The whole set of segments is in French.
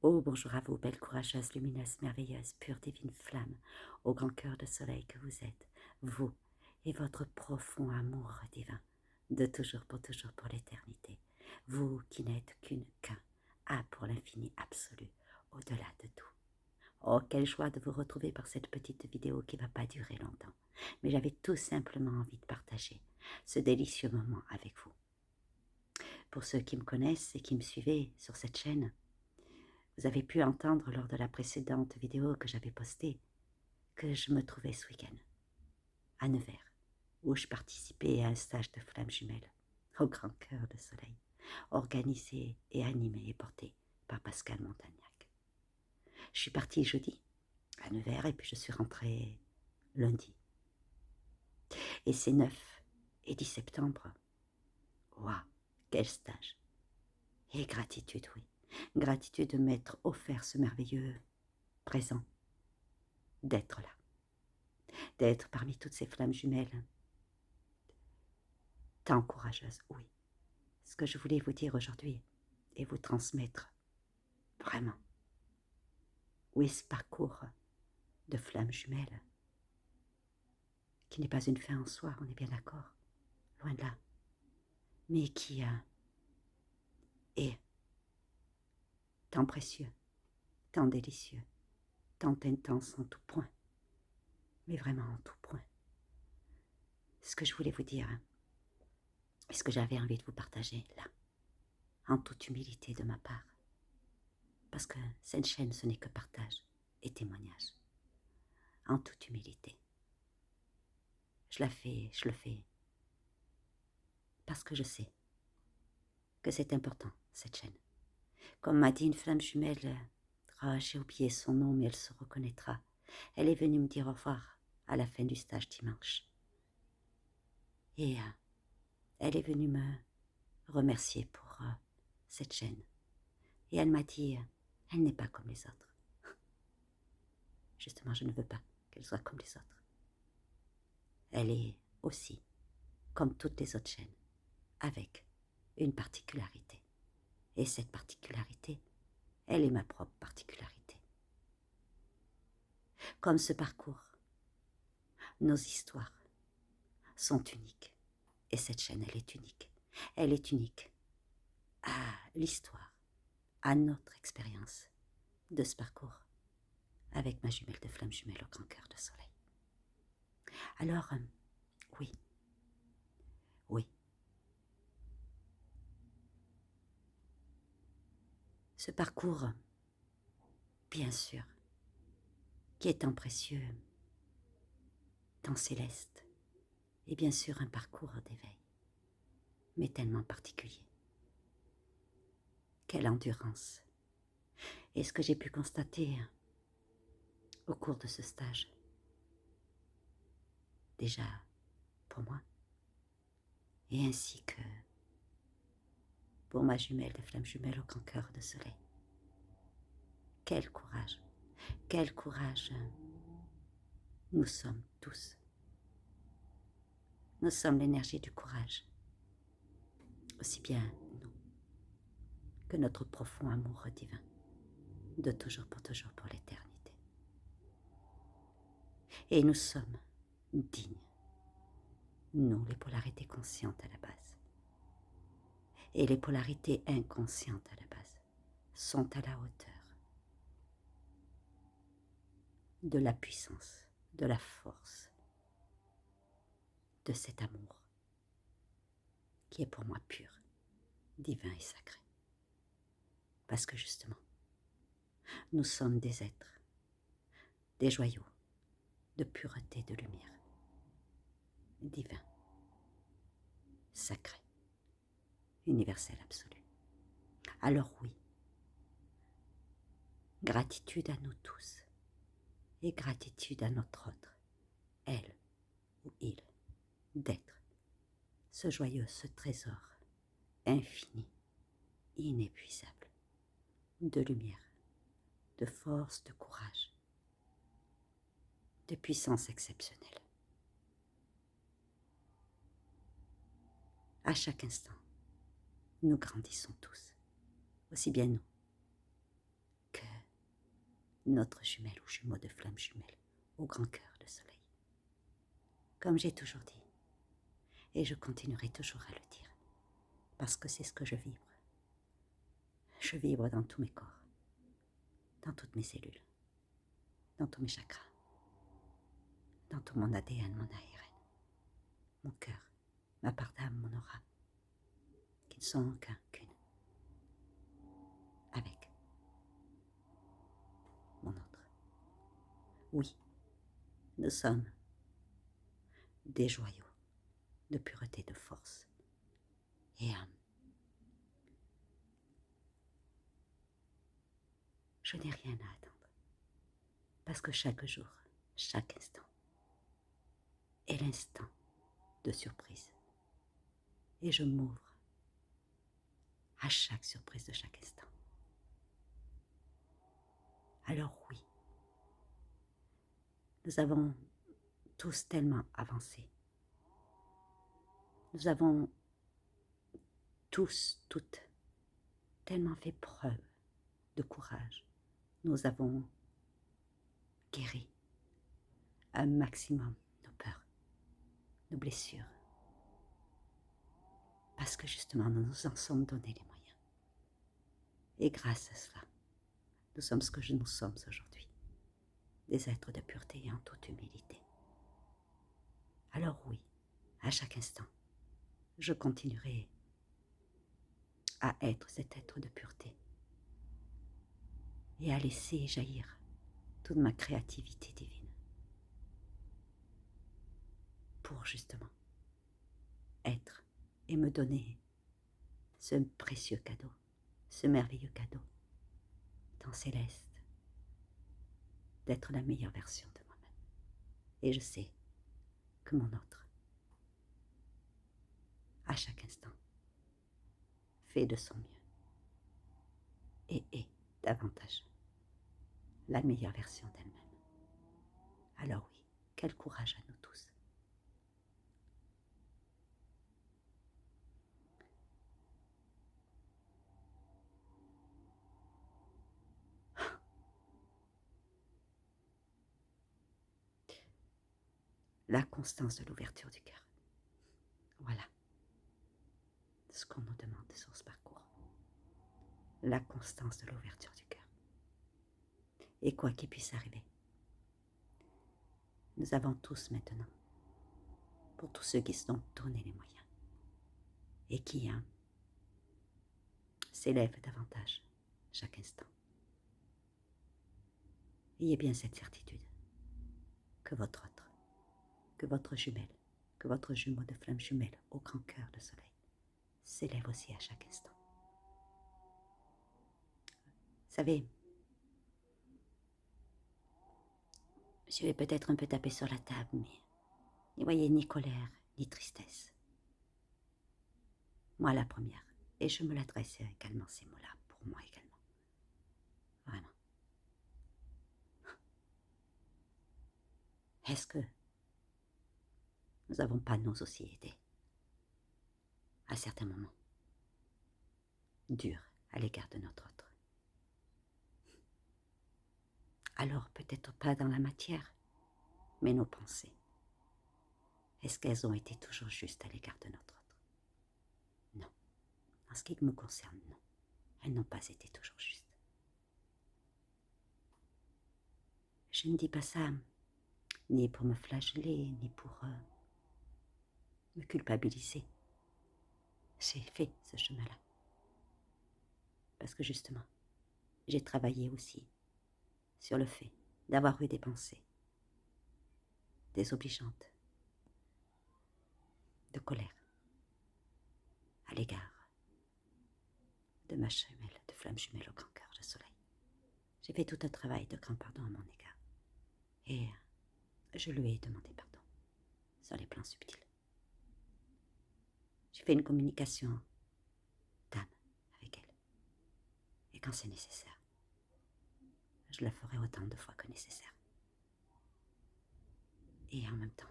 Oh, bonjour à vous, belle, courageuse, lumineuse, merveilleuse, pure, divine flamme, au grand cœur de soleil que vous êtes, vous et votre profond amour divin, de toujours pour l'éternité, vous qui n'êtes qu'un, A pour l'infini absolu, au-delà de tout. Oh, quelle joie de vous retrouver par cette petite vidéo qui ne va pas durer longtemps, mais j'avais tout simplement envie de partager ce délicieux moment avec vous. Pour ceux qui me connaissent et qui me suivaient sur cette chaîne, vous avez pu entendre lors de la précédente vidéo que j'avais postée que je me trouvais ce week-end à Nevers, où je participais à un stage de flammes jumelles au grand cœur de soleil, organisé et animé et porté par Pascal Montagnac. Je suis partie jeudi à Nevers et puis je suis rentrée lundi. Et c'est 9 et 10 septembre. Waouh, quel stage! Et gratitude, oui. Gratitude de m'être offert ce merveilleux présent, d'être là. D'être parmi toutes ces flammes jumelles, tant courageuses, oui. Ce que je voulais vous dire aujourd'hui et vous transmettre, vraiment, oui, ce parcours de flammes jumelles, qui n'est pas une fin en soi, on est bien d'accord, loin de là, mais qui est tant précieux, tant délicieux, tant intense en tout point, mais vraiment en tout point. Ce que je voulais vous dire, et ce que j'avais envie de vous partager là, en toute humilité de ma part, parce que cette chaîne, ce n'est que partage et témoignage, en toute humilité. Je le fais, parce que je sais que c'est important, cette chaîne. Comme m'a dit une flamme jumelle, j'ai oublié son nom, mais elle se reconnaîtra. Elle est venue me dire au revoir à la fin du stage dimanche. Et elle est venue me remercier pour cette chaîne. Et elle m'a dit, elle n'est pas comme les autres. Justement, je ne veux pas qu'elle soit comme les autres. Elle est aussi comme toutes les autres chaînes, avec une particularité. Et cette particularité, elle est ma propre particularité. Comme ce parcours, nos histoires sont uniques. Et cette chaîne, elle est unique. Elle est unique à l'histoire, à notre expérience de ce parcours avec ma jumelle de flamme jumelle au grand cœur de soleil. Alors, oui, oui, ce parcours, bien sûr, qui est tant précieux, tant céleste, et bien sûr un parcours d'éveil, mais tellement particulier. Quelle endurance! Et ce que j'ai pu constater au cours de ce stage, déjà pour moi, et ainsi que pour ma jumelle de flamme jumelle au grand cœur de soleil. Quel courage! Quel courage nous sommes tous. Nous sommes l'énergie du courage, aussi bien nous que notre profond amour divin, de toujours pour l'éternité. Et nous sommes dignes, nous les polarités conscientes à la base. Et les polarités inconscientes à la base sont à la hauteur de la puissance, de la force, de cet amour qui est pour moi pur, divin et sacré. Parce que justement, nous sommes des êtres, des joyaux de pureté, de lumière, divin, sacré, universel absolu. Alors oui, gratitude à nous tous et gratitude à notre autre, elle ou il, d'être ce joyeux, ce trésor infini, inépuisable, de lumière, de force, de courage, de puissance exceptionnelle. À chaque instant, nous grandissons tous, aussi bien nous que notre jumelle ou jumeau de flamme jumelle au grand cœur de soleil. Comme j'ai toujours dit, et je continuerai toujours à le dire, parce que c'est ce que je vibre. Je vibre dans tous mes corps, dans toutes mes cellules, dans tous mes chakras, dans tout mon ADN, mon ARN, mon cœur, ma part d'âme, mon aura, qui ne sont qu'une, avec mon autre. Oui, nous sommes des joyaux de pureté, de force et âme. Je n'ai rien à attendre, parce que chaque jour, chaque instant, est l'instant de surprise. Et je m'ouvre à chaque surprise de chaque instant. Alors oui, nous avons tous tellement avancé. Nous avons tous, toutes, tellement fait preuve de courage. Nous avons guéri un maximum nos peurs, nos blessures, parce que justement nous nous en sommes donné les moyens. Et grâce à cela, nous sommes ce que nous sommes aujourd'hui, des êtres de pureté et en toute humilité. Alors oui, à chaque instant, je continuerai à être cet être de pureté et à laisser jaillir toute ma créativité divine pour justement être et me donner ce précieux cadeau, ce merveilleux cadeau, tant céleste, d'être la meilleure version de moi-même. Et je sais que mon autre, à chaque instant, fait de son mieux et est davantage la meilleure version d'elle-même. Alors oui, quel courage à nous tous. La constance de l'ouverture du cœur. Voilà ce qu'on nous demande sur ce parcours. La constance de l'ouverture du cœur. Et quoi qu'il puisse arriver, nous avons tous maintenant, pour tous ceux qui se sont donné les moyens et qui s'élèvent davantage chaque instant, ayez bien cette certitude que votre autre, que votre jumelle, que votre jumeau de flamme jumelle au grand cœur de soleil s'élève aussi à chaque instant. Vous savez, je vais peut-être un peu taper sur la table, mais n'y voyez ni colère, ni tristesse. Moi la première, et je me l'adresse également ces mots-là, pour moi également. Vraiment. Est-ce que nous n'avons pas nous aussi été, à certains moments, durs à l'égard de notre autre? Alors peut-être pas dans la matière, mais nos pensées. Est-ce qu'elles ont été toujours justes à l'égard de notre autre? Non. En ce qui me concerne, non. Elles n'ont pas été toujours justes. Je ne dis pas ça ni pour me flageller, ni pour me culpabiliser. J'ai fait ce chemin-là. Parce que justement, j'ai travaillé aussi sur le fait d'avoir eu des pensées désobligeantes, de colère, à l'égard de ma jumelle, de flamme jumelle au grand cœur de soleil. J'ai fait tout un travail de grand pardon à mon égard. Et je lui ai demandé pardon sur les plans subtils. J'ai fait une communication d'âme avec elle. Et quand c'est nécessaire, je la ferai autant de fois que nécessaire. Et en même temps,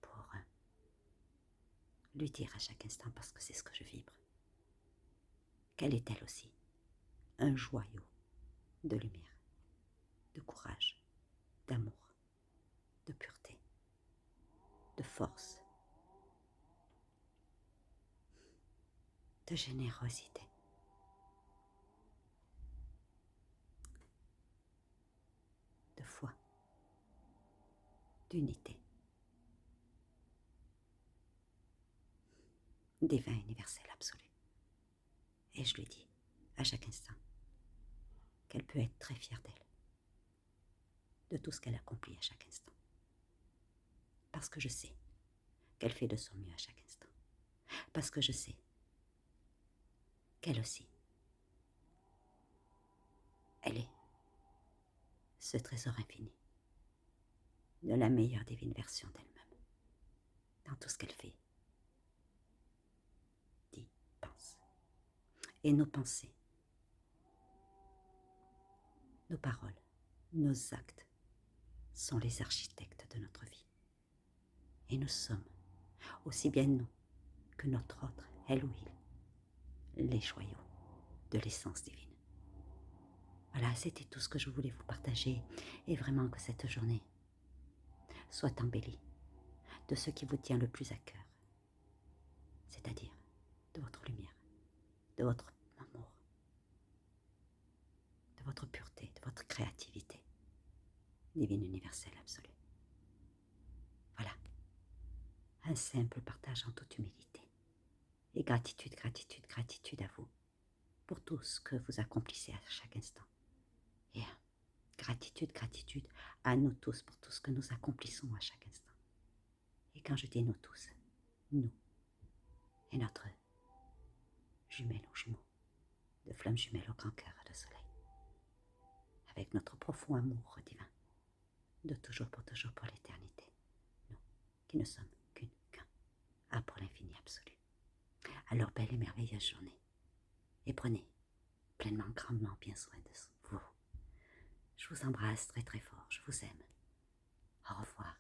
pour lui dire à chaque instant, parce que c'est ce que je vibre, qu'elle est elle aussi un joyau de lumière de courage, d'amour, de pureté, de force, de générosité. De foi, d'unité, divin universel absolu. Et je lui dis, à chaque instant, qu'elle peut être très fière d'elle, de tout ce qu'elle accomplit à chaque instant. Parce que je sais qu'elle fait de son mieux à chaque instant. Parce que je sais qu'elle aussi, elle est ce trésor infini de la meilleure divine version d'elle-même, dans tout ce qu'elle fait, dit, pense. Et nos pensées, nos paroles, nos actes sont les architectes de notre vie. Et nous sommes, aussi bien nous que notre autre, elle ou il, les joyaux de l'essence divine. Voilà, c'était tout ce que je voulais vous partager, et vraiment que cette journée soit embellie de ce qui vous tient le plus à cœur, c'est-à-dire de votre lumière, de votre amour, de votre pureté, de votre créativité, divine universelle absolue. Voilà, un simple partage en toute humilité, et gratitude, gratitude, gratitude à vous pour tout ce que vous accomplissez à chaque instant. Et gratitude, gratitude à nous tous pour tout ce que nous accomplissons à chaque instant. Et quand je dis nous tous, nous et notre jumelle ou jumeau de flamme jumelle au grand cœur de soleil, avec notre profond amour divin, de toujours pour l'éternité, nous qui ne sommes qu'un, A pour l'infini absolu. Alors belle et merveilleuse journée, et prenez pleinement, grandement bien soin de vous. Je vous embrasse très très fort, je vous aime. Au revoir.